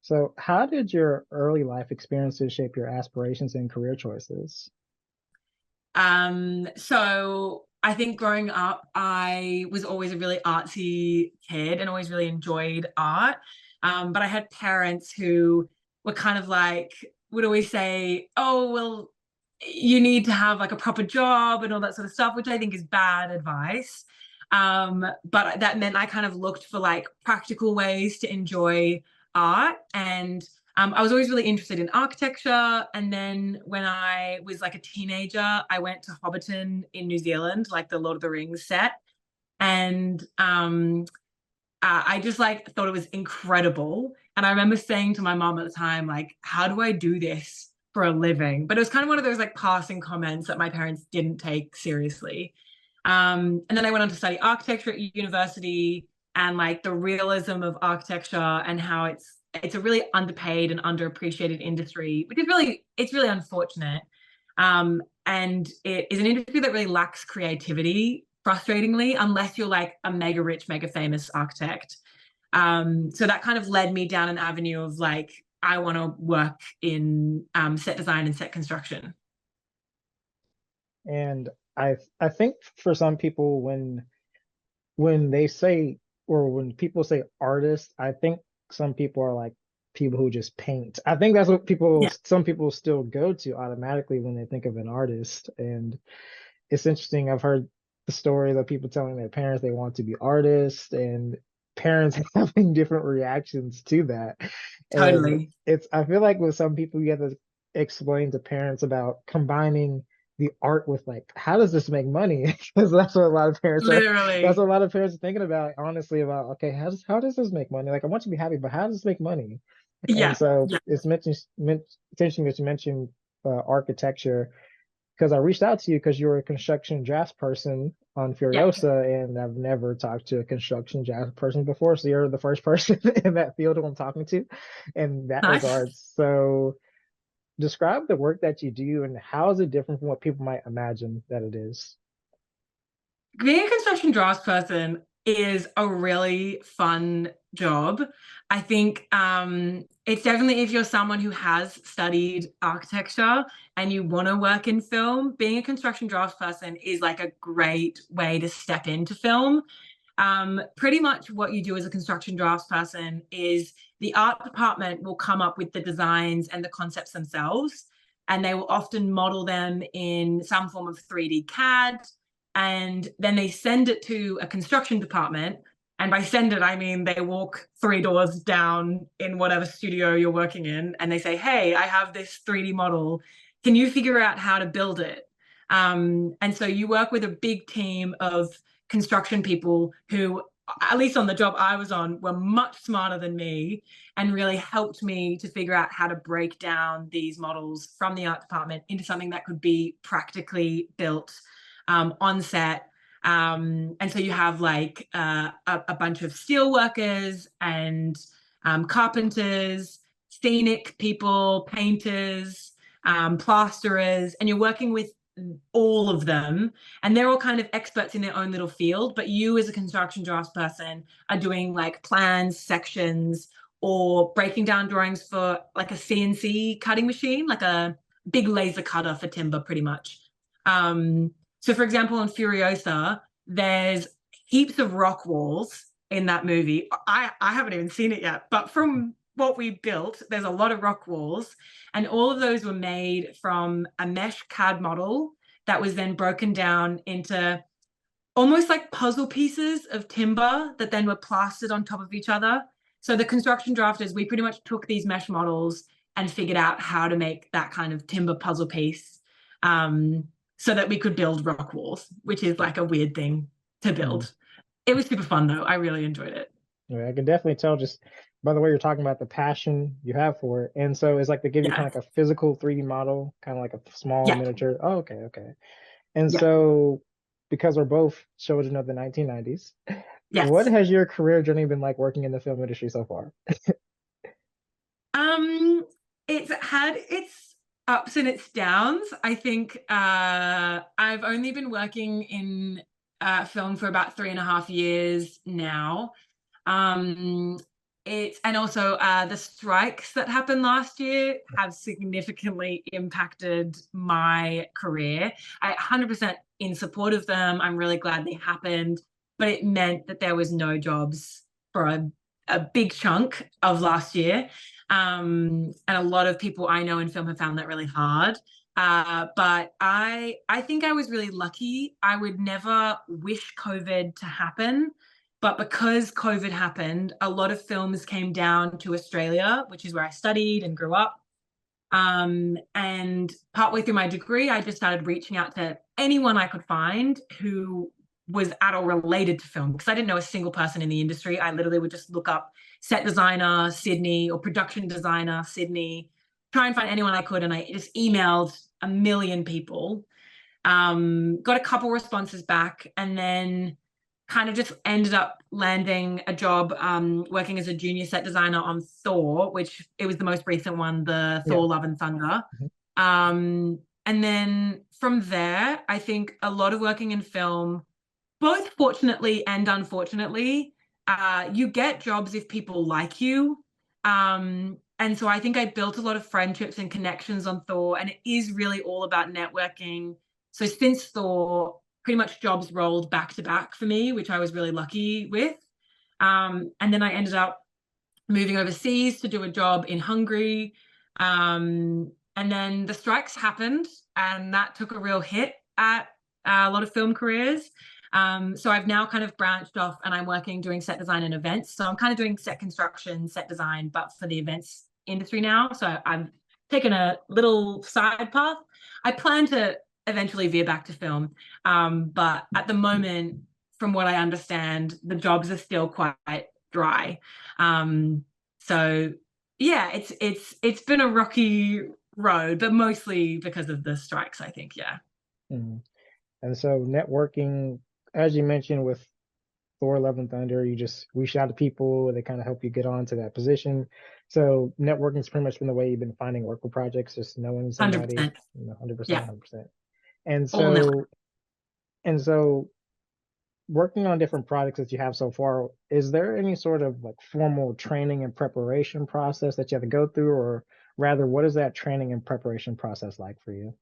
So, how did your early life experiences shape your aspirations and career choices? So I think growing up, I was always a really artsy kid and always really enjoyed art. But I had parents who were kind of like, would always say, oh, well, you need to have like a proper job and all that sort of stuff, which I think is bad advice. But that meant I kind of looked for like practical ways to enjoy art. And I was always really interested in architecture. And then when I was like a teenager, I went to Hobbiton in New Zealand, like the Lord of the Rings set. And I just like thought it was incredible. And I remember saying to my mom at the time, like, how do I do this for a living? But it was kind of one of those like passing comments that my parents didn't take seriously. And then I went on to study architecture at university and like the realism of architecture and how it's a really underpaid and underappreciated industry, which is really it's really unfortunate. And it is an industry that really lacks creativity, frustratingly, unless you're like a mega rich, mega famous architect. So that kind of led me down an avenue of like, I want to work in set design and set construction. And I think for some people, when they say or when people say artist, I think some people are like people who just paint. I think that's what Yeah. some people still go to automatically when they think of an artist. And it's interesting. I've heard the stories of people telling their parents they want to be artists and parents having different reactions to that. And Totally. I feel like with some people, you have to explain to parents about combining the art with like, how does this make money? Because that's Literally. what a lot of parents are thinking about, honestly, about, okay, how does this make money? Like, I want you to be happy, but how does this make money? And Yeah. so Yeah. it's interesting that you mentioned architecture because I reached out to you because you were a construction drafts person on Yeah. Furiosa, and I've never talked to a construction drafts person before. So you're the first person in that field who I'm talking to in that Nice. regard. So describe the work that you do and how is it different from what people might imagine that it is? Being a construction drafts person is a really fun job. I think it's definitely if you're someone who has studied architecture and you want to work in film, being a construction drafts person is like a great way to step into film. Pretty much what you do as a construction drafts person is the art department will come up with the designs and the concepts themselves, and they will often model them in some form of 3D CAD, and then they send it to a construction department. And by send it, I mean they walk three doors down in whatever studio you're working in, and they say, "Hey, I have this 3D model. Can you figure out how to build it?" And so you work with a big team of construction people who, at least on the job I was on, were much smarter than me and really helped me to figure out how to break down these models from the art department into something that could be practically built on set. And so you have like a bunch of steel workers and carpenters, scenic people, painters, plasterers, and you're working with all of them, and they're all kind of experts in their own little field, but you as a construction drafts person are doing like plans, sections, or breaking down drawings for like a CNC cutting machine, like a big laser cutter for timber pretty much. So for example, on Furiosa, there's heaps of rock walls in that movie. I haven't even seen it yet, but from what we built, there's a lot of rock walls, and all of those were made from a mesh CAD model that was then broken down into almost like puzzle pieces of timber that then were plastered on top of each other. So the construction drafters, we pretty much took these mesh models and figured out how to make that kind of timber puzzle piece, um, so that we could build rock walls, which is like a weird thing to Mm. build. It was super fun though. I really enjoyed it. Yeah, I can definitely tell just by the way you're talking about the passion you have for it. And so it's like they give you kind Yeah. of like a physical 3D model, kind of like a small Yeah. miniature. Oh, okay, okay. And Yeah. so, because we're both children of the 1990s, what Yes. has your career journey been like working in the film industry so far? Um, it's had its ups and its downs. I think I've only been working in film for about 3.5 years now. Um, And also the strikes that happened last year have significantly impacted my career. I 100% in support of them. I'm really glad they happened, but it meant that there was no jobs for a big chunk of last year. And a lot of people I know in film have found that really hard. But I think I was really lucky. I would never wish COVID to happen, but because COVID happened, a lot of films came down to Australia, which is where I studied and grew up. And partway through my degree, I just started reaching out to anyone I could find who was at all related to film, because I didn't know a single person in the industry. I literally would just look up set designer Sydney or production designer Sydney, try and find anyone I could, and I just emailed a million people. Got a couple responses back, and then kind of just ended up landing a job working as a junior set designer on Thor, which it was the most recent one, the Yeah. Thor Love and Thunder. Mhm. And then from there, I think a lot of working in film, both fortunately and unfortunately, you get jobs if people like you. And so I think I built a lot of friendships and connections on Thor, and it is really all about networking. So since Thor, pretty much jobs rolled back to back for me, which I was really lucky with. And then I ended up moving overseas to do a job in Hungary. And then the strikes happened, and that took a real hit at a lot of film careers. So I've now kind of branched off, and I'm working doing set design and events. So I'm kind of doing set construction, set design, but for the events industry now. So I've taken a little side path. I plan to eventually veer back to film, but at the moment, from what I understand, the jobs are still quite dry. So yeah, it's been a rocky road, but mostly because of the strikes, I think. Yeah. Mhm. And so networking, as you mentioned with Thor: Love and Thunder, you just reach out to people, they kind of help you get on to that position. So networking's pretty much been the way you've been finding work for projects, just knowing somebody, 100%. 100%, Yeah. 100%. And All network. so working on different products that you have so far, is there any sort of like formal training and preparation process that you have to go through, or rather, what is that training and preparation process like for you?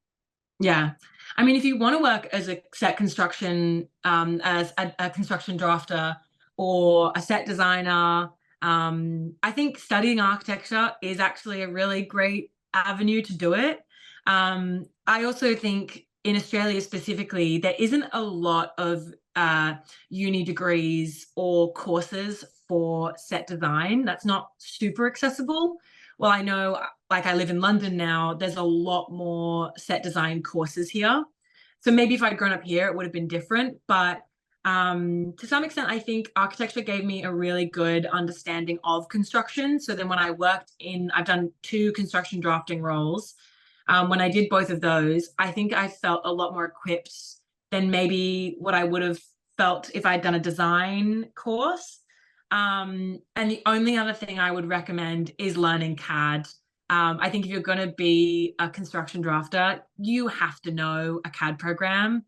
Yeah. I mean, if you want to work as a set construction, as a construction drafter or a set designer, I think studying architecture is actually a really great avenue to do it. I also think in Australia specifically, there isn't a lot of uni degrees or courses for set design. That's not super accessible. Well, I know, like, I live in London now, there's a lot more set design courses here. So maybe if I'd grown up here, it would have been different. But to some extent, I think architecture gave me a really good understanding of construction. So then when I worked in, I've done 2 construction drafting roles. When I did both of those, I think I felt a lot more equipped than maybe what I would have felt if I'd done a design course. And the only other thing I would recommend is learning CAD. I think if you're going to be a construction drafter, you have to know a CAD program.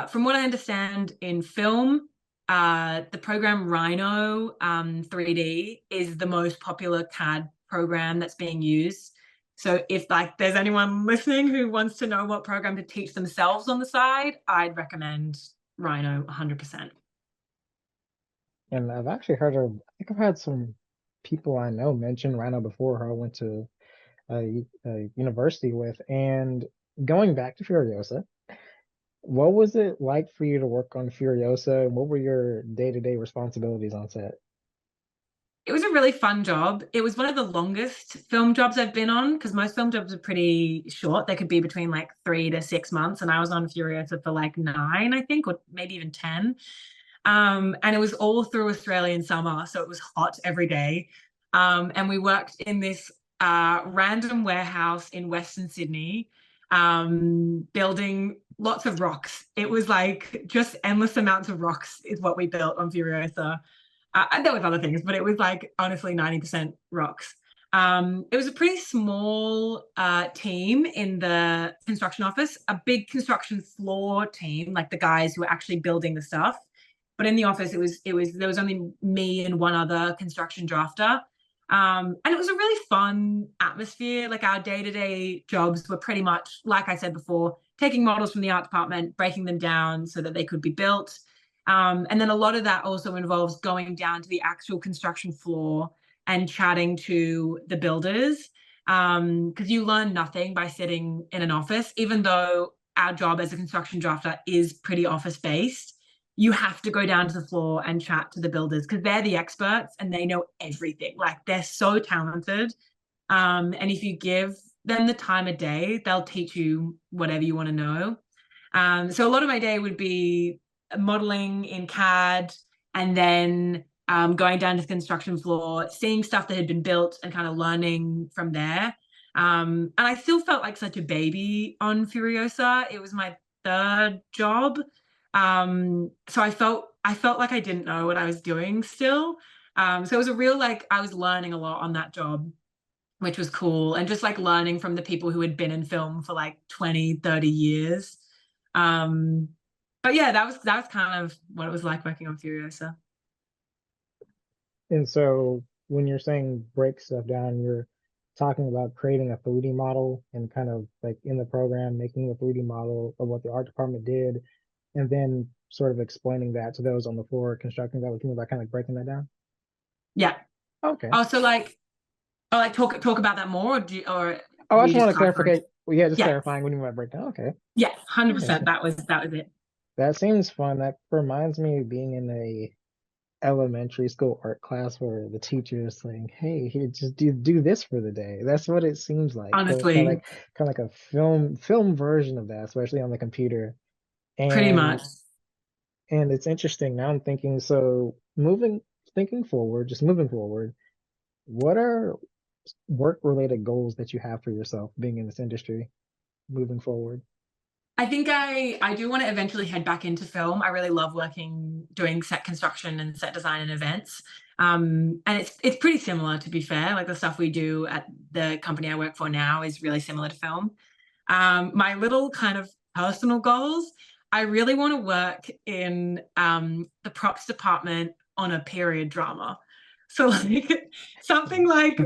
From what I understand in film, the program Rhino 3D is the most popular CAD program that's being used. So if like there's anyone listening who wants to know what program to teach themselves on the side, I'd recommend Rhino 100%. And I've actually heard of, I think I've had some people I know mention Rhino before who I went to a university with. And going back to Furiosa, what was it like for you to work on Furiosa? And what were your day-to-day responsibilities on set? It was a really fun job. It was one of the longest film jobs I've been on, because most film jobs are pretty short. They could be between like 3 to 6 months, and I was on Furiosa for like 9, I think, or maybe even 10. And it was all through Australian summer, so it was hot every day. And we worked in this random warehouse in Western Sydney, building lots of rocks. It was like just endless amounts of rocks is what we built on Furiosa. And there was other things, but it was like honestly 90% rocks. It was a pretty small team in the construction office, a big construction floor team, like the guys who were actually building the stuff, But in the office, there was only me and one other construction drafter. And it was a really fun atmosphere. Like our day-to-day jobs were pretty much, like I said before, taking models from the art department, breaking them down so that they could be built. And then a lot of that also involves going down to the actual construction floor and chatting to the builders, because you learn nothing by sitting in an office, even though our job as a construction drafter is pretty office based. You have to go down to the floor and chat to the builders because they're the experts and they know everything. Like they're so talented. And if you give them the time of day, they'll teach you whatever you want to know. So a lot of my day would be modeling in CAD and then going down to the construction floor, seeing stuff that had been built and kind of learning from there. And I still felt like such a baby on Furiosa. It was my third job. So I felt like I didn't know what I was doing still. So it was a real, like, I was learning a lot on that job, which was cool. And just like learning from the people who had been in film for like 20, 30 years. Um, but yeah, that was kind of what it was like working on Furiosa. And so when you're saying break stuff down, you're talking about creating a 3D model and kind of like in the program, making a 3D model of what the art department did, and then sort of explaining that to those on the floor constructing that. What you mean by kind of like breaking that down? Yeah. Okay. Oh, so like, oh, like talk about that more, or Oh, I were you just just want to clarifying? clarify. Well, yeah, just Yeah, clarifying what you mean by breakdown. Okay. yeah, Yeah. 100%. That was it. That seems fun. That reminds me of being in a elementary school art class where the teacher is saying, "Hey, here, just do this for the day." That's what it seems like. So it's Honestly, kind of like a film version of that, especially on the computer. pretty And much. and it's interesting. Now I'm thinking, so thinking forward, just moving forward, what are work related goals that you have for yourself being in this industry moving forward? I think I do want to eventually head back into film. I really love working doing set construction and set design and events. And it's pretty similar, to be fair. Like the stuff we do at the company I work for now is really similar to film. My little kind of personal goals, I really want to work in the props department on a period drama. So like something like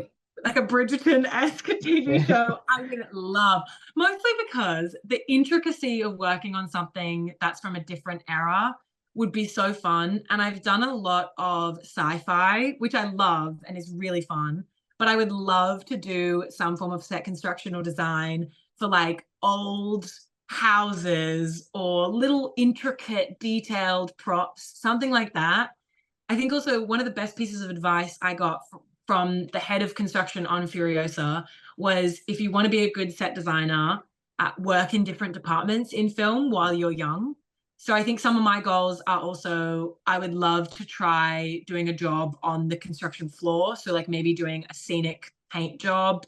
a Bridgerton-esque TV Yeah. show, I would love. Mostly because the intricacy of working on something that's from a different era would be so fun. And I've done a lot of sci-fi, which I love and is really fun. But I would love to do some form of set construction or design for like old houses or little intricate detailed props, something like that. I think also one of the best pieces of advice I got from the head of construction on Furiosa was, if you want to be a good set designer, work in different departments in film while you're young. So I think some of my goals are also, I would love to try doing a job on the construction floor. So like maybe doing a scenic paint job,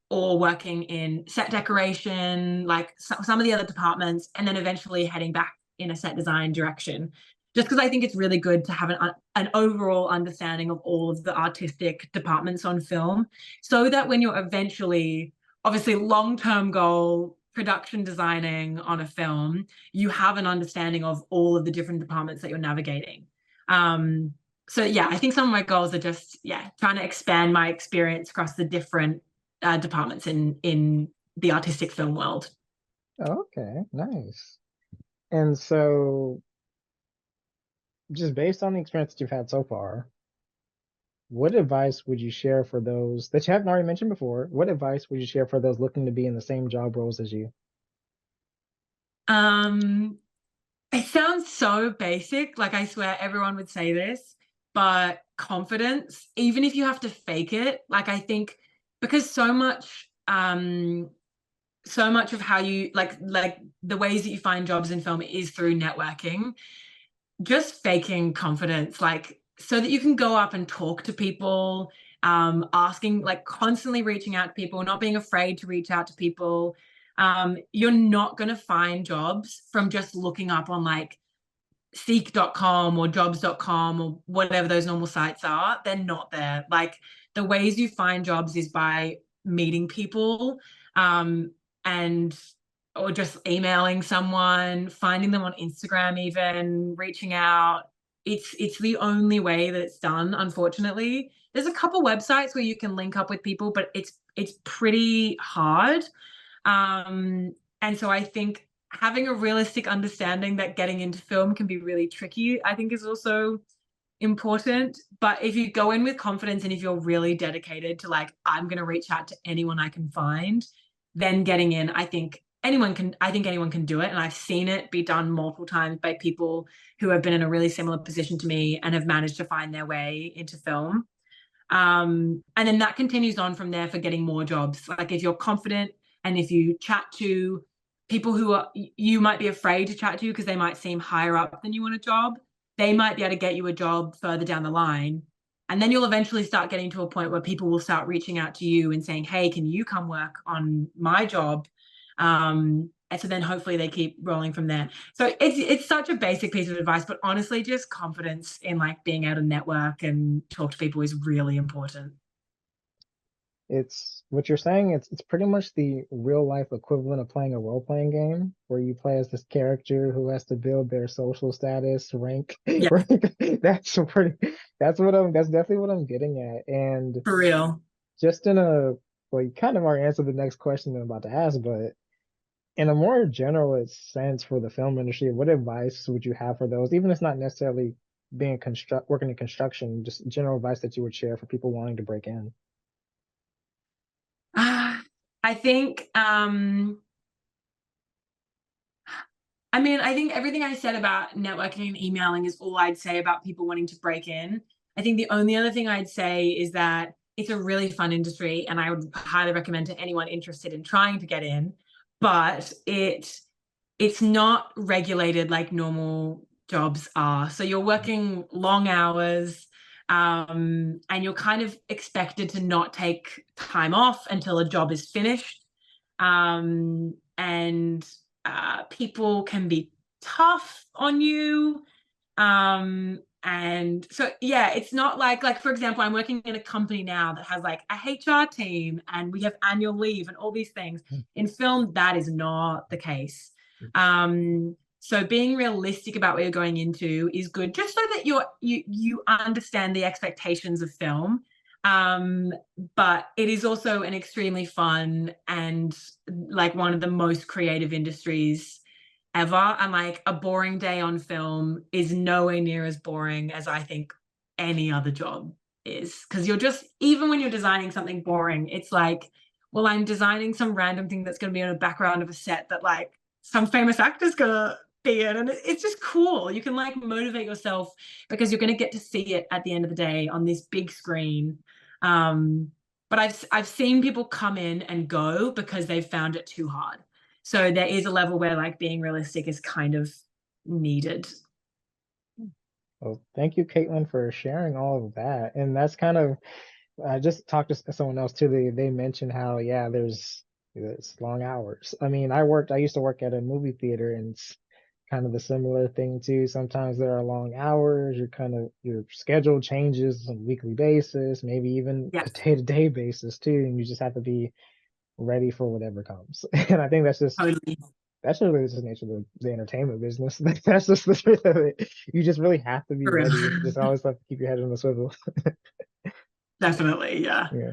or working in set decoration, like some of the other departments, and then eventually heading back in a set design direction. Just because I think it's really good to have an overall understanding of all of the artistic departments on film, so that when you're eventually, obviously, long-term goal, production designing on a film, you have an understanding of all of the different departments that you're navigating. So yeah, I think some of my goals are just, yeah, trying to expand my experience across the different departments in the artistic film world. Okay, nice. And so, just based on the experience that you've had so far, what advice would you share for those that you haven't already mentioned before? What advice would you share for those looking to be in the same job roles as you? Um, it sounds so basic, like I swear everyone would say this, but confidence, even if you have to fake it, like I think because so much of how you like the ways that you find jobs in film is through networking, just faking confidence, like so that you can go up and talk to people, asking, like constantly reaching out to people, not being afraid to reach out to people. You're not going to find jobs from just looking up on like seek.com or jobs.com or whatever those normal sites are. They're not there. Like the ways you find jobs is by meeting people, and or just emailing someone, finding them on Instagram, even reaching out. It's the only way that it's done, unfortunately. There's a couple websites where you can link up with people, but it's pretty hard. And so I think having a realistic understanding that getting into film can be really tricky, I think is also important. But if you go in with confidence and if you're really dedicated to like, I'm going to reach out to anyone I can find, then getting in, I think anyone can do it. And I've seen it be done multiple times by people who have been in a really similar position to me and have managed to find their way into film. And then that continues on from there for getting more jobs. Like if you're confident and if you chat to people who are, you might be afraid to chat to because they might seem higher up than you on a job, they might be able to get you a job further down the line. And then you'll eventually start getting to a point where people will start reaching out to you and saying, hey, can you come work on my job? And so then hopefully they keep rolling from there. So it's such a basic piece of advice, but honestly, just confidence in like being able to network and talk to people is really important. It's what you're saying. It's pretty much the real life equivalent of playing a role playing game where you play as this character who has to build their social status, rank, Yeah, rank. That's definitely what I'm getting at. And for real. just in a well, you kind of already answered the next question I'm about to ask, but in a more generalist sense for the film industry, what advice would you have for those, even if it's not necessarily being construct working in construction, just general advice that you would share for people wanting to break in? I think I think everything I said about networking and emailing is all I'd say about people wanting to break in. I think the only other thing I'd say is that it's a really fun industry and I would highly recommend to anyone interested in trying to get in, but it's not regulated like normal jobs are. So you're working long hours, and you're kind of expected to not take time off until a job is finished. And people can be tough on you. And so yeah, it's not like for example, I'm working in a company now that has like a HR team and we have annual leave and all these things. In film, that is not the case. So being realistic about what you're going into is good, just so that you understand the expectations of film. Um, but it is also an extremely fun and like one of the most creative industries ever. And like a boring day on film is nowhere near as boring as I think any other job is. Because you're just, even when you're designing something boring, it's like, well, I'm designing some random thing that's going to be on the background of a set that like some famous actor's going to be in. And it's just cool. You can like motivate yourself because you're going to get to see it at the end of the day on this big screen. But I've seen people come in and go because they've found it too hard. So there is a level where like being realistic is kind of needed. Well, thank you, Caitlin, for sharing all of that. And that's kind of, I just talked to someone else too. They mentioned how, yeah, there's long hours. I mean, I used to work at a movie theater and it's kind of a similar thing too. Sometimes there are long hours. Your schedule changes on a weekly basis, maybe even Yeah, a day-to-day basis too. And you just have to be ready for whatever comes. And I think totally. that's really just the nature of the entertainment business. That's just the truth of it. You just really have to be For real. ready. Just always have to keep your head on the swivel. Definitely. Yeah. Yeah.